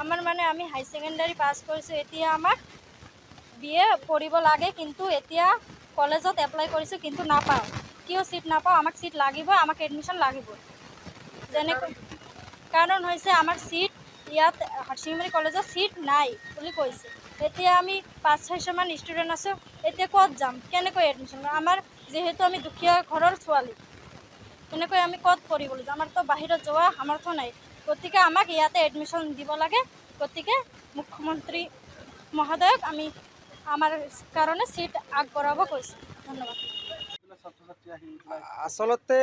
আমাৰ মানে আমি হাই সেকেন্ডাৰি পাস কৰিছো, এতিয়া আমাক বিএ পঢ়িব লাগে, কিন্তু এতিয়া কলেজত এপ্লাই কৰিছো কিন্তু নাপাওঁ। কিয় সিট নাপাওঁ? আমাক সিট লাগিব, আমাক এডমিশ্যন লাগিব। যেনেকৈ কাৰণ হৈছে আমাৰ সিট ইয়াত হাৰচিংমাৰী কলেজত সিট নাই বুলি কৈছে। এতিয়া আমি 5-6 মান ষ্টুডেণ্ট আছোঁ, এতিয়া ক'ত যাম, কেনেকৈ এডমিশ্যন? আমাৰ যিহেতু আমি দুখীয়া ঘৰৰ ছোৱালী, এনেকৈ আমি ক'ত পঢ়িবলৈ যাম? আমাৰতো বাহিৰত যোৱা সামৰ্থ্য নাই, গতিকে আমাক ইয়াতে এডমিশ্যন দিব লাগে। গতিকে মুখ্যমন্ত্ৰী মহোদয়ক আমি আমাৰ কাৰণে সিট আগবঢ়াব কৈছোঁ। ধন্যবাদ। আচলতে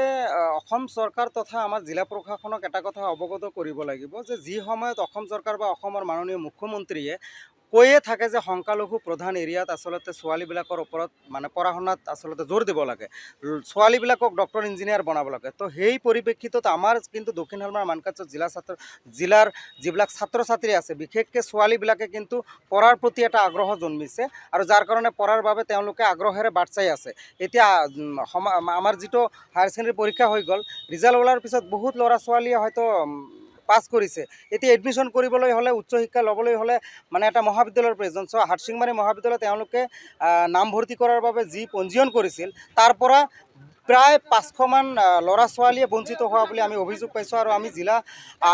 অসম চৰকাৰ তথা আমাৰ জিলা প্ৰশাসনক এটা কথা অৱগত কৰিব লাগিব যে যি সময়ত অসম চৰকাৰ বা অসমৰ মাননীয় মুখ্যমন্ত্ৰীয়ে কৈয়ে থাকে যে সংখ্যালঘু প্ৰধান এৰিয়াত আচলতে ছোৱালীবিলাকৰ ওপৰত মানে পঢ়া শুনাত আচলতে জোৰ দিব লাগে, ছোৱালীবিলাকক ডক্টৰ ইঞ্জিনিয়াৰ বনাব লাগে। তো সেই পৰিপ্ৰেক্ষিতত আমাৰ কিন্তু দক্ষিণ শালমাৰা মানকাছাৰ জিলাৰ যিবিলাক ছাত্ৰ ছাত্ৰী আছে, বিশেষকৈ ছোৱালীবিলাকে কিন্তু পঢ়াৰ প্ৰতি এটা আগ্ৰহ জন্মিছে আৰু যাৰ কাৰণে পঢ়াৰ বাবে তেওঁলোকে আগ্ৰহেৰে বাট চাই আছে। এতিয়া আমাৰ যিটো হায়াৰ ছেকেণ্ডেৰী পৰীক্ষা হৈ গ'ল, ৰিজাল্ট ওলোৱাৰ পিছত বহুত ল'ৰা ছোৱালীয়ে হয়তো পাছ কৰিছে। এতিয়া এডমিশ্যন কৰিবলৈ হ'লে, উচ্চ শিক্ষা ল'বলৈ হ'লে মানে এটা মহাবিদ্যালয়ৰ প্ৰয়োজন। চ' হাৰচিংমাৰী মহাবিদ্যালয়ত তেওঁলোকে নামভৰ্তি কৰাৰ বাবে যি পঞ্জীয়ন কৰিছিল, তাৰ পৰা প্ৰায় 500 মান ল'ৰা ছোৱালীয়ে বঞ্চিত হোৱা বুলি আমি অভিযোগ পাইছোঁ। আৰু আমি জিলা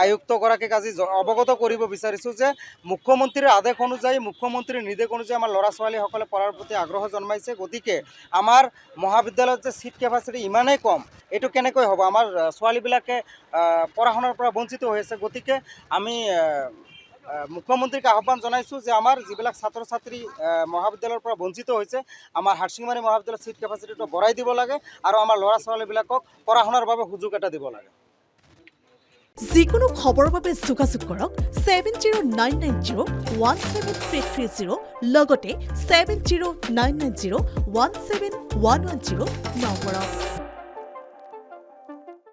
আয়ুক্তগৰাকীক আজি অৱগত কৰিব বিচাৰিছোঁ যে মুখ্যমন্ত্ৰীৰ আদেশ অনুযায়ী, মুখ্যমন্ত্ৰীৰ নিৰ্দেশ অনুযায়ী আমাৰ ল'ৰা ছোৱালীসকলে পঢ়াৰ প্ৰতি আগ্ৰহ জন্মাইছে। গতিকে আমাৰ মহাবিদ্যালয়ত যে ছিট কেপাচিটি ইমানেই কম, এইটো কেনেকৈ হ'ব? আমাৰ ছোৱালীবিলাকে পঢ়া শুনাৰ পৰা বঞ্চিত হৈ আছে। গতিকে আমি মুখ্যমন্ত্ৰীক আহ্বান জনাইছোঁ যে আমাৰ যিবিলাক ছাত্ৰ ছাত্ৰী মহাবিদ্যালয়ৰ পৰা বঞ্চিত হৈছে, আমাৰ হাৰচিংমাৰী মহাবিদ্যালয়ৰ ছিট কেপাচিটিটো বঢ়াই দিব লাগে আৰু আমাৰ ল'ৰা ছোৱালীবিলাকক পঢ়া শুনাৰ বাবে সুযোগ এটা দিব লাগে। যিকোনো খবৰৰ বাবে যোগাযোগ কৰক 7099017330 লগতে 7099017110 নম্বৰত।